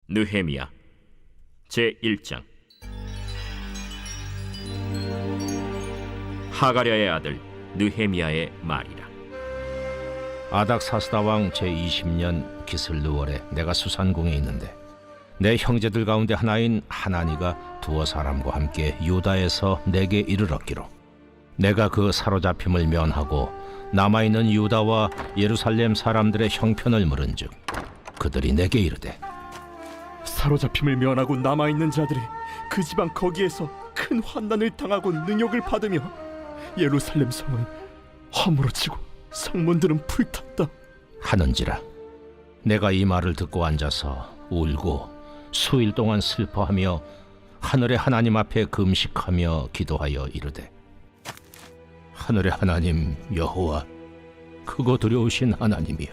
느헤미야 제1장. 하가랴의 아들 느헤미야의 말이라. 아닥사스다 왕 제20년 기슬르월에 내가 수산궁에 있는데 내 형제들 가운데 하나인 하나니가 두어 사람과 함께 유다에서 내게 이르렀기로 내가 그 사로잡힘을 면하고 남아있는 유다와 예루살렘 사람들의 형편을 물은즉 그들이 내게 이르되 사로잡힘을 면하고 남아있는 자들이 그 지방 거기에서 큰 환난을 당하고 능욕을 받으며 예루살렘 성은 허물어지고 성문들은 불탔다 하는지라. 내가 이 말을 듣고 앉아서 울고 수일 동안 슬퍼하며 하늘의 하나님 앞에 금식하며 기도하여 이르되 하늘의 하나님 여호와 크고 두려우신 하나님이여,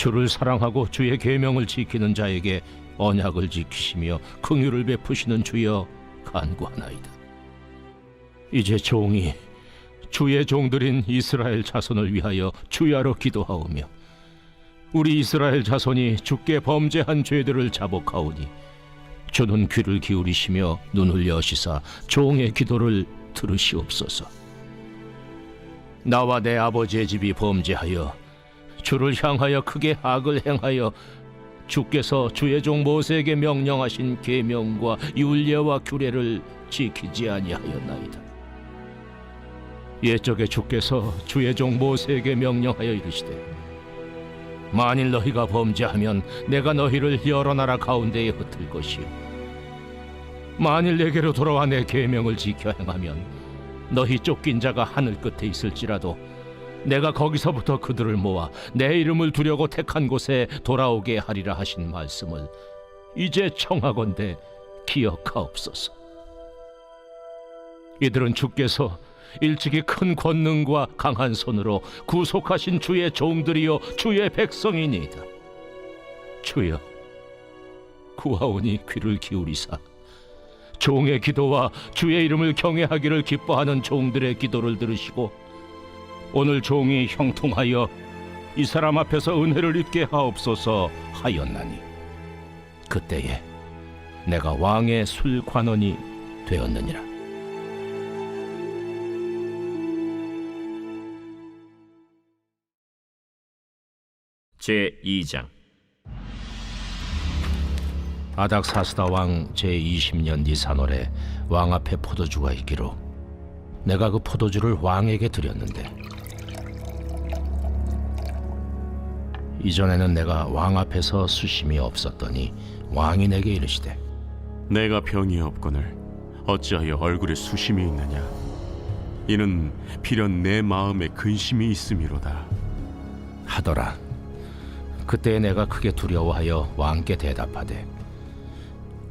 주를 사랑하고 주의 계명을 지키는 자에게 언약을 지키시며 긍휼을 베푸시는 주여 간구하나이다. 이제 종이 주의 종들인 이스라엘 자손을 위하여 주야로 기도하오며 우리 이스라엘 자손이 주께 범죄한 죄들을 자복하오니 주는 귀를 기울이시며 눈을 여시사 종의 기도를 들으시옵소서. 나와 내 아버지의 집이 범죄하여 주를 향하여 크게 악을 행하여 주께서 주의 종 모세에게 명령하신 계명과 율례와 규례를 지키지 아니하였나이다. 옛적에 주께서 주의 종 모세에게 명령하여 이르시되 만일 너희가 범죄하면 내가 너희를 여러 나라 가운데에 흩을 것이요 만일 내게로 돌아와 내 계명을 지켜 행하면 너희 쫓긴 자가 하늘 끝에 있을지라도 내가 거기서부터 그들을 모아 내 이름을 두려고 택한 곳에 돌아오게 하리라 하신 말씀을 이제 청하건대 기억하옵소서. 이들은 주께서 일찍이 큰 권능과 강한 손으로 구속하신 주의 종들이요 주의 백성이니이다. 주여 구하오니 귀를 기울이사 종의 기도와 주의 이름을 경외하기를 기뻐하는 종들의 기도를 들으시고 오늘 종이 형통하여 이 사람 앞에서 은혜를 입게 하옵소서 하였나니 그때에 내가 왕의 술관원이 되었느니라. 제2장. 아닥사스다 왕 제20년 니산월에 왕 앞에 포도주가 있기로 내가 그 포도주를 왕에게 드렸는데 이전에는 내가 왕 앞에서 수심이 없었더니 왕이 내게 이르시되 내가 병이 없거늘 어찌하여 얼굴에 수심이 있느냐? 이는 필연 내 마음에 근심이 있음이로다 하더라. 그때 내가 크게 두려워하여 왕께 대답하되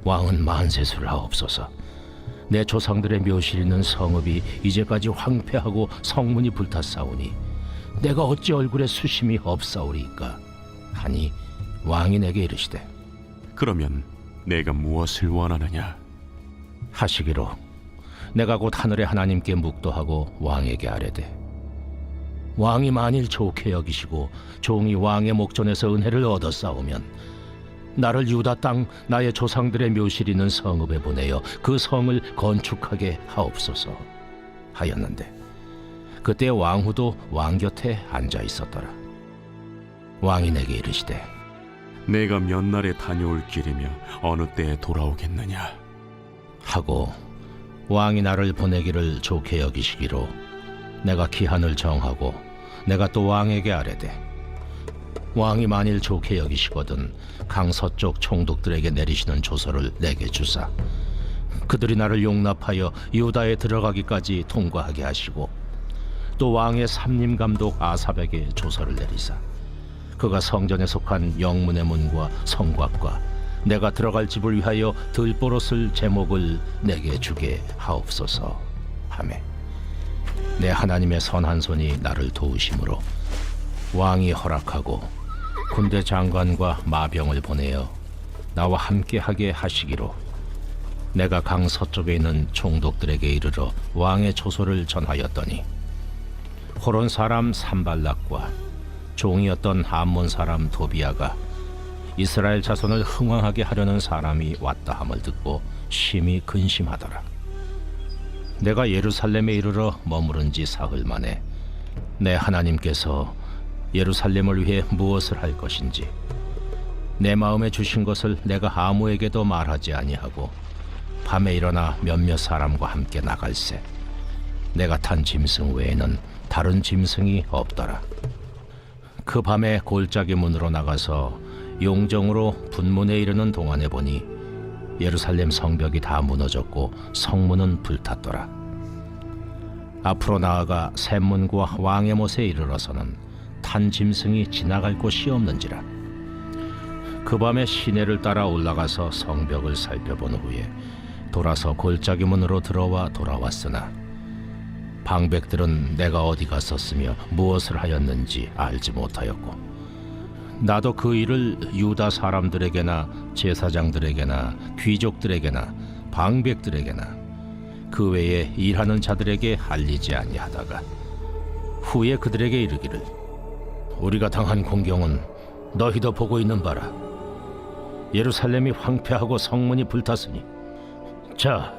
왕은 만세수를 하옵소서. 내 조상들의 묘실 있는 성읍이 이제까지 황폐하고 성문이 불탔사오니 내가 어찌 얼굴에 수심이 없사오리이까 하니 왕이 내게 이르시되 그러면 내가 무엇을 원하느냐? 하시기로 내가 곧 하늘의 하나님께 묵도하고 왕에게 아뢰되 왕이 만일 좋게 여기시고 종이 왕의 목전에서 은혜를 얻었사오면 나를 유다 땅 나의 조상들의 묘실 있는 성읍에 보내어 그 성을 건축하게 하옵소서 하였는데 그때 왕후도 왕 곁에 앉아 있었더라. 왕이 내게 이르시되 내가 몇 날에 다녀올 길이며 어느 때에 돌아오겠느냐? 하고 왕이 나를 보내기를 좋게 여기시기로 내가 기한을 정하고 내가 또 왕에게 아뢰되 왕이 만일 좋게 여기시거든 강서쪽 총독들에게 내리시는 조서를 내게 주사 그들이 나를 용납하여 유다에 들어가기까지 통과하게 하시고 또 왕의 삼림감독 아삽에게 조서를 내리사 그가 성전에 속한 영문의 문과 성곽과 내가 들어갈 집을 위하여 들보롯을 제목을 내게 주게 하옵소서 하매 내 하나님의 선한 손이 나를 도우심으로 왕이 허락하고 군대 장관과 마병을 보내어 나와 함께하게 하시기로 내가 강 서쪽에 있는 총독들에게 이르러 왕의 조소를 전하였더니 호론 사람 산발락과 종이었던 암몬 사람 도비아가 이스라엘 자손을 흥왕하게 하려는 사람이 왔다 함을 듣고 심히 근심하더라. 내가 예루살렘에 이르러 머무른 지 사흘 만에 내 하나님께서 예루살렘을 위해 무엇을 할 것인지 내 마음에 주신 것을 내가 아무에게도 말하지 아니하고 밤에 일어나 몇몇 사람과 함께 나갈새 내가 탄 짐승 외에는 다른 짐승이 없더라. 그 밤에 골짜기 문으로 나가서 용정으로 분문에 이르는 동안에 보니 예루살렘 성벽이 다 무너졌고 성문은 불탔더라. 앞으로 나아가 샘문과 왕의 못에 이르러서는 탄 짐승이 지나갈 곳이 없는지라. 그 밤에 시내를 따라 올라가서 성벽을 살펴본 후에 돌아서 골짜기 문으로 들어와 돌아왔으나 방백들은 내가 어디 갔었으며 무엇을 하였는지 알지 못하였고 나도 그 일을 유다 사람들에게나 제사장들에게나 귀족들에게나 방백들에게나 그 외에 일하는 자들에게 알리지 아니하다가 후에 그들에게 이르기를 우리가 당한 공경은 너희도 보고 있는 바라. 예루살렘이 황폐하고 성문이 불탔으니 자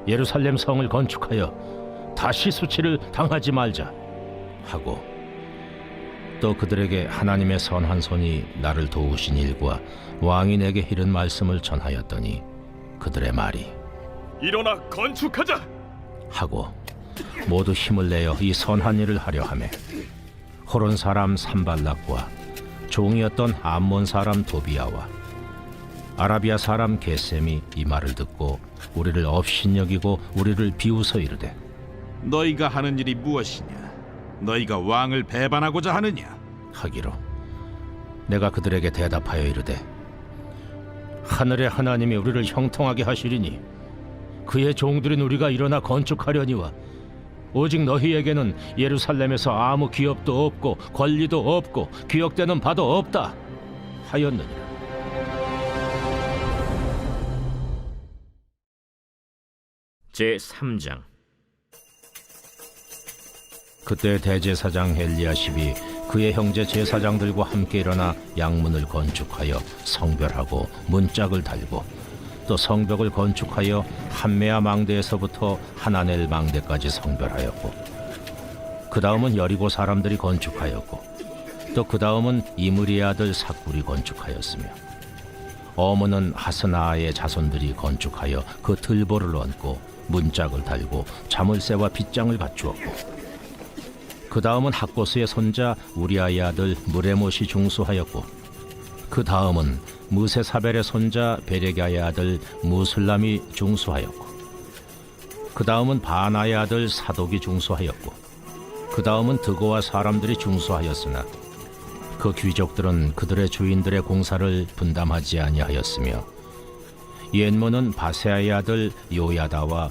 예루살렘 성을 건축하여 다시 수치를 당하지 말자 하고 또 그들에게 하나님의 선한 손이 나를 도우신 일과 왕이 내게 이른 말씀을 전하였더니 그들의 말이 일어나 건축하자 하고 모두 힘을 내어 이 선한 일을 하려 하매 호론 사람 산발락과 종이었던 암몬 사람 도비아와 아라비아 사람 게셈이 이 말을 듣고 우리를 업신여기고 우리를 비웃어 이르되 너희가 하는 일이 무엇이냐? 너희가 왕을 배반하고자 하느냐? 하기로 내가 그들에게 대답하여 이르되 하늘의 하나님이 우리를 형통하게 하시리니 그의 종들인 우리가 일어나 건축하려니와 오직 너희에게는 예루살렘에서 아무 기업도 없고 권리도 없고 기억되는 바도 없다 하였느니라. 제3장. 그때 대제사장 엘리야십이 그의 형제 제사장들과 함께 일어나 양문을 건축하여 성별하고 문짝을 달고 또 성벽을 건축하여 한메아 망대에서부터 하나넬 망대까지 성별하였고 그 다음은 여리고 사람들이 건축하였고 또 그 다음은 이므리의 아들 삭굴이 건축하였으며 어문은 하스나의 자손들이 건축하여 그 들보를 얹고 문짝을 달고 자물쇠와 빗장을 갖추었고 그 다음은 학고스의 손자 우리아의 아들 무레못이 중수하였고 그 다음은 무세사벨의 손자 베레가의 아들 무슬람이 중수하였고 그 다음은 바나의 아들 사독이 중수하였고 그 다음은 드고와 사람들이 중수하였으나 그 귀족들은 그들의 주인들의 공사를 분담하지 아니하였으며 옛문은 바세아의 아들 요야다와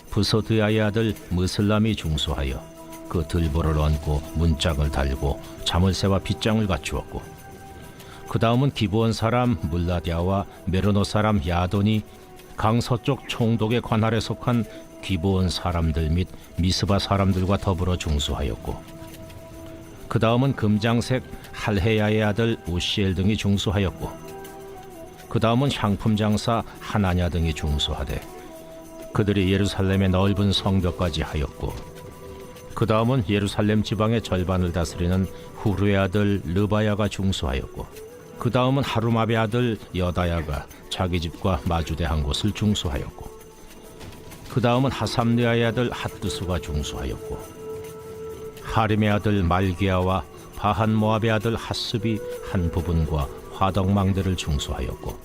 부소드야의 아들 무슬람이 중수하여 그 들보를 얹고 문짝을 달고 자물쇠와 빗장을 갖추었고 그 다음은 기브온 사람 물라디아와 메로노 사람 야돈이 강서쪽 총독의 관할에 속한 기브온 사람들 및 미스바 사람들과 더불어 중수하였고 그 다음은 금장색 할헤야의 아들 우시엘 등이 중수하였고 그 다음은 향품 장사 하나냐 등이 중수하되 그들이 예루살렘의 넓은 성벽까지 하였고 그 다음은 예루살렘 지방의 절반을 다스리는 후르의 아들 르바야가 중수하였고 그 다음은 하루마베 아들 여다야가 자기 집과 마주대한 곳을 중수하였고 그 다음은 하삼느아의 아들 핫두수가 중수하였고 하림의 아들 말기야와 바한 모압의 아들 핫습이 한 부분과 화덕망대를 중수하였고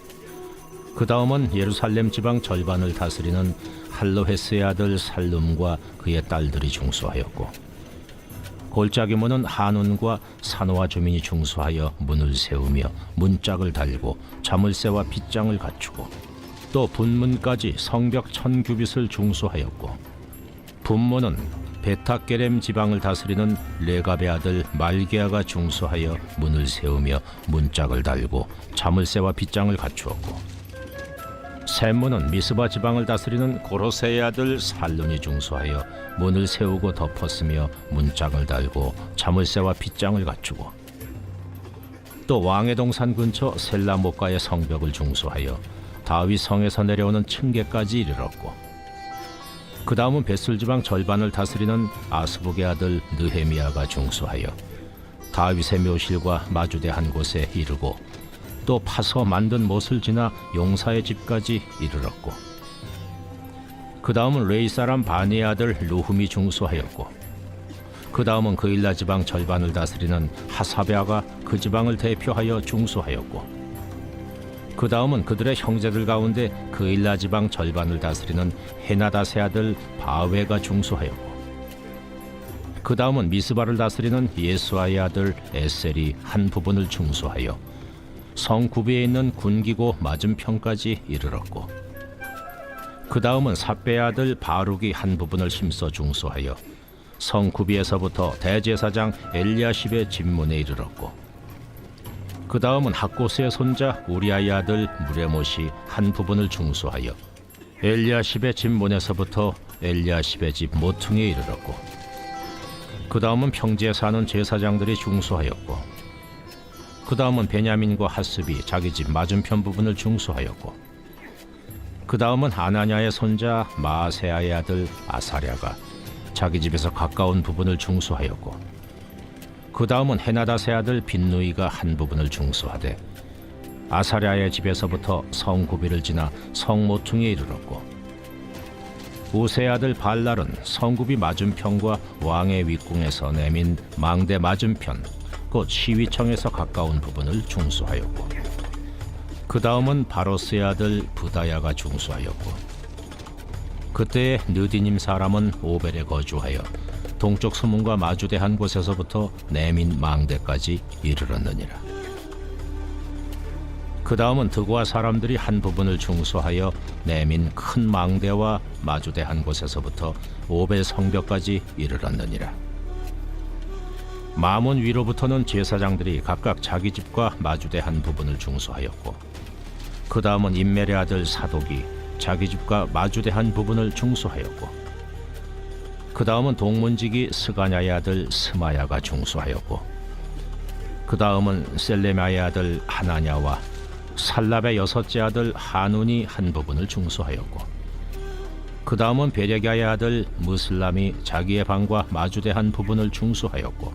그 다음은 예루살렘 지방 절반을 다스리는 할로헤스의 아들 살룸과 그의 딸들이 중수하였고 골짜기 문은 한운과 사노아 주민이 중수하여 문을 세우며 문짝을 달고 자물쇠와 빗장을 갖추고 또 분문까지 성벽 1000규빗을 중수하였고 분문은 베타게렘 지방을 다스리는 레갑의 아들 말게아가 중수하여 문을 세우며 문짝을 달고 자물쇠와 빗장을 갖추었고 샘문은 미스바 지방을 다스리는 고로세의 아들 살룬이 중수하여 문을 세우고 덮었으며 문짝을 달고 자물쇠와 빗장을 갖추고 또 왕의 동산 근처 셀라못가의 성벽을 중수하여 다윗 성에서 내려오는 층계까지 이르렀고, 그 다음은 벳술 지방 절반을 다스리는 아스북의 아들 느헤미야가 중수하여 다윗의 묘실과 마주대 한 곳에 이르고, 또 파서 만든 못을 지나 용사의 집까지 이르렀고, 그 다음은 레이 사람 바니의 아들 루흠이 중수하였고, 그 다음은 그일라 지방 절반을 다스리는 하사베아가 그 지방을 대표하여 중수하였고, 그 다음은 그들의 형제들 가운데 그일라 지방 절반을 다스리는 헤나다세 아들 바웨가 중수하였고, 그 다음은 미스바를 다스리는 예수아의 아들 에셀이 한 부분을 중수하여 성 구비에 있는 군기고 맞은편까지 이르렀고, 그 다음은 삽베의 아들 바룩이 한 부분을 심서 중수하여 성 구비에서부터 대제사장 엘리야십의 집문에 이르렀고, 그 다음은 학고스의 손자 우리아의 아들 무레못이 한 부분을 중수하여 엘리야십의 집문에서부터 엘리야십의 집 모퉁이에 이르렀고, 그 다음은 평지에 사는 제사장들이 중수하였고, 그 다음은 베냐민과 하스비 자기 집 맞은편 부분을 중수하였고, 그 다음은 하나냐의 손자 마아세아의 아들 아사랴가 자기 집에서 가까운 부분을 중수하였고, 그 다음은 헤나다세 아들 빈누이가 한 부분을 중수하되 아사랴의 집에서부터 성 구비를 지나 성 모퉁이에 이르렀고, 우세의 아들 발랄은 성구비 맞은편과 왕의 윗궁에서 내민 망대 맞은편 곧 시위청에서 가까운 부분을 중수하였고, 그 다음은 바로스의 아들 부다야가 중수하였고, 그때의 느디님 사람은 오벨에 거주하여 동쪽 수문과 마주대 한 곳에서부터 내민 망대까지 이르렀느니라. 그 다음은 드고아 사람들이 한 부분을 중수하여 내민 큰 망대와 마주대 한 곳에서부터 오벨 성벽까지 이르렀느니라. 마몬 위로부터는 제사장들이 각각 자기 집과 마주대 한 부분을 중수하였고, 그 다음은 임멜의 아들 사독이 자기 집과 마주대 한 부분을 중수하였고, 그 다음은 동문지기 스가냐의 아들 스마야가 중수하였고, 그 다음은 셀레마의 아들 하나냐와 살랍의 여섯째 아들 하눈이 한 부분을 중수하였고, 그 다음은 베레가의 아들 무슬람이 자기의 방과 마주대 한 부분을 중수하였고,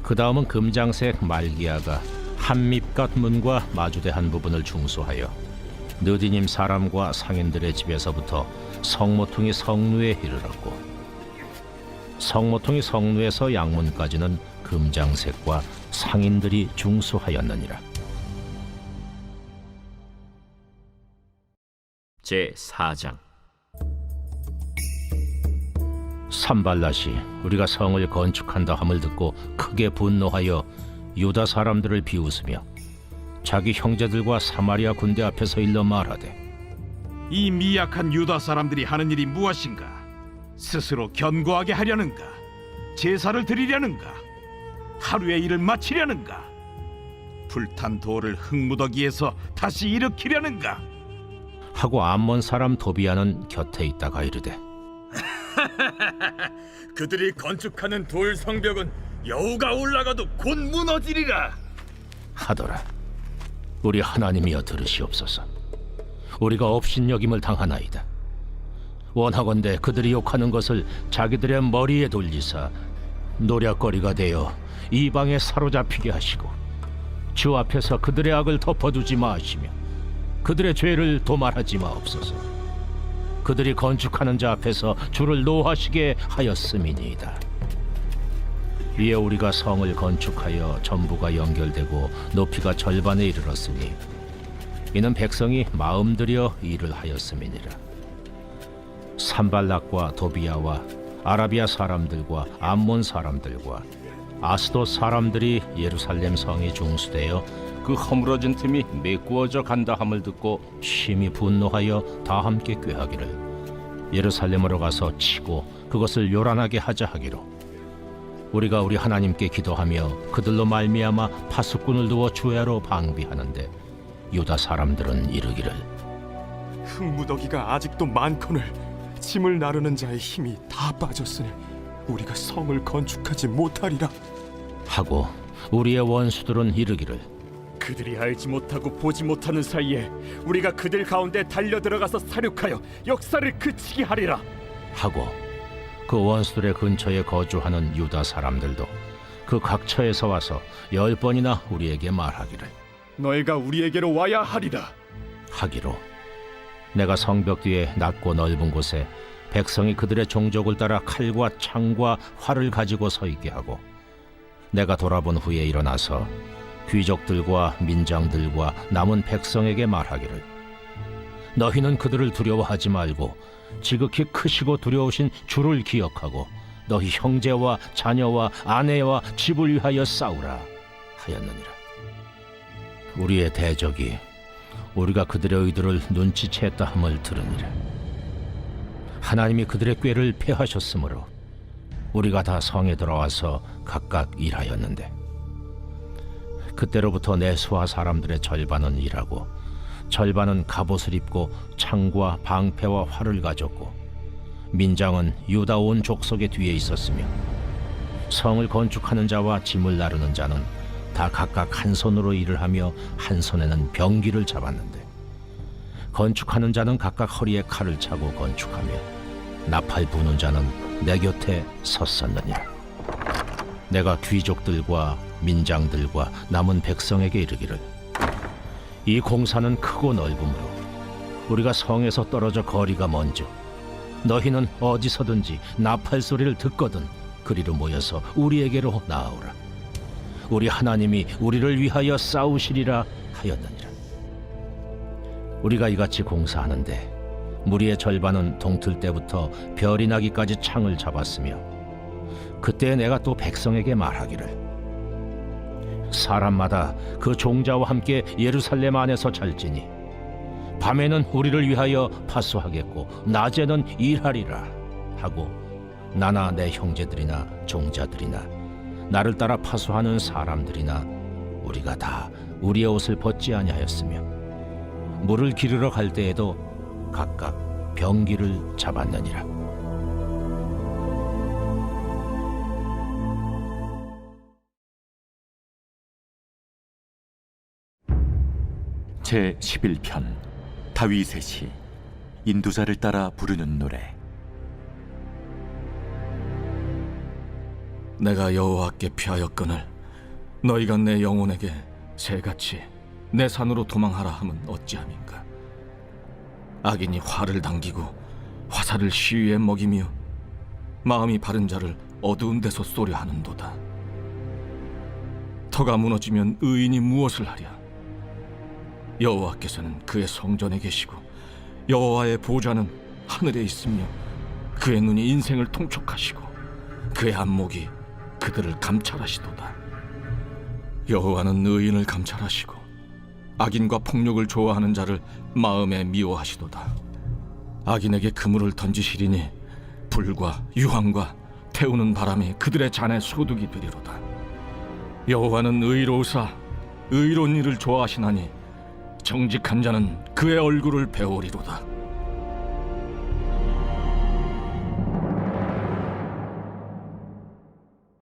그 다음은 금장색 말기야가 한밉갓 문과 마주대 한 부분을 중수하여 느디님 사람과 상인들의 집에서부터 성모퉁이 성루에 이르렀고, 성모퉁이 성루에서 양문까지는 금장색과 상인들이 중수하였느니라. 제4장. 산발랏이 우리가 성을 건축한다 함을 듣고 크게 분노하여 유다 사람들을 비웃으며 자기 형제들과 사마리아 군대 앞에서 일러 말하되, 이 미약한 유다 사람들이 하는 일이 무엇인가? 스스로 견고하게 하려는가? 제사를 드리려는가? 하루의 일을 마치려는가? 불탄 돌을 흙무더기에서 다시 일으키려는가? 하고 암몬 사람 도비아는 곁에 있다가 이르되, 그들이 건축하는 돌 성벽은 여우가 올라가도 곧 무너지리라. 하더라. 우리 하나님이여 들으시옵소서. 우리가 업신여김을 당하나이다. 원하건대 그들이 욕하는 것을 자기들의 머리에 돌리사 노략거리가 되어 이방에 사로잡히게 하시고, 주 앞에서 그들의 악을 덮어두지 마시며 그들의 죄를 도말하지 마옵소서. 그들이 건축하는 자 앞에서 주를 노하시게 하였음이니이다. 이에 우리가 성을 건축하여 전부가 연결되고 높이가 절반에 이르렀으니 이는 백성이 마음 들여 일을 하였음이니라. 산발락과 도비아와 아라비아 사람들과 암몬 사람들과 아스돗 사람들이 예루살렘 성이 중수되어 그 허물어진 틈이 메꾸어져 간다 함을 듣고 심히 분노하여 다 함께 꾀하기를 예루살렘으로 가서 치고 그것을 요란하게 하자 하기로, 우리가 우리 하나님께 기도하며 그들로 말미암아 파수꾼을 두어 주야로 방비하는데 유다 사람들은 이르기를, 흙무더기가 아직도 많거늘 짐을 나르는 자의 힘이 다 빠졌으니 우리가 성을 건축하지 못하리라 하고 우리의 원수들은 이르기를 그들이 알지 못하고 보지 못하는 사이에 우리가 그들 가운데 달려 들어가서 사륙하여 역사를 그치게 하리라. 하고 그 원수들의 근처에 거주하는 유다 사람들도 그 각처에서 와서 10번이나 우리에게 말하기를 너희가 우리에게로 와야 하리라. 하기로 내가 성벽 뒤에 낮고 넓은 곳에 백성이 그들의 종족을 따라 칼과 창과 활을 가지고 서 있게 하고 내가 돌아본 후에 일어나서 귀족들과 민장들과 남은 백성에게 말하기를 너희는 그들을 두려워하지 말고 지극히 크시고 두려우신 주를 기억하고 너희 형제와 자녀와 아내와 집을 위하여 싸우라 하였느니라. 우리의 대적이 우리가 그들의 의도를 눈치챘다 함을 들으니라. 하나님이 그들의 꾀를 패하셨으므로 우리가 다 성에 들어와서 각각 일하였는데 그때로부터 내 수하 사람들의 절반은 일하고 절반은 갑옷을 입고 창과 방패와 활을 가졌고 민장은 유다 온 족속의 뒤에 있었으며 성을 건축하는 자와 짐을 나르는 자는 다 각각 한 손으로 일을 하며 한 손에는 병기를 잡았는데 건축하는 자는 각각 허리에 칼을 차고 건축하며 나팔 부는 자는 내 곁에 섰었느니라. 내가 귀족들과 민장들과 남은 백성에게 이르기를 이 공사는 크고 넓으므로 우리가 성에서 떨어져 거리가 먼저 너희는 어디서든지 나팔 소리를 듣거든 그리로 모여서 우리에게로 나아오라. 우리 하나님이 우리를 위하여 싸우시리라 하였느니라. 우리가 이같이 공사하는데 무리의 절반은 동틀 때부터 별이 나기까지 창을 잡았으며 그때 내가 또 백성에게 말하기를 사람마다 그 종자와 함께 예루살렘 안에서 잘지니 밤에는 우리를 위하여 파수하겠고 낮에는 일하리라 하고 나나 내 형제들이나 종자들이나 나를 따라 파수하는 사람들이나 우리가 다 우리의 옷을 벗지 아니하였으며 물을 기르러 갈 때에도 각각 병기를 잡았느니라. 제 11편 다윗의 시 인도자를 따라 부르는 노래. 내가 여호와께 피하였거늘 너희가 내 영혼에게 새같이 내 산으로 도망하라 함은 어찌함인가. 악인이 활을 당기고 화살을 시위에 먹이며 마음이 바른 자를 어두운 데서 쏘려 하는도다. 터가 무너지면 의인이 무엇을 하랴. 여호와께서는 그의 성전에 계시고 여호와의 보좌는 하늘에 있으며 그의 눈이 인생을 통촉하시고 그의 안목이 그들을 감찰하시도다. 여호와는 의인을 감찰하시고 악인과 폭력을 좋아하는 자를 마음에 미워하시도다. 악인에게 그물을 던지시리니 불과 유황과 태우는 바람이 그들의 잔에 소득이 되리로다. 여호와는 의로우사 의로운 일을 좋아하시나니 정직한 자는 그의 얼굴을 배우리로다.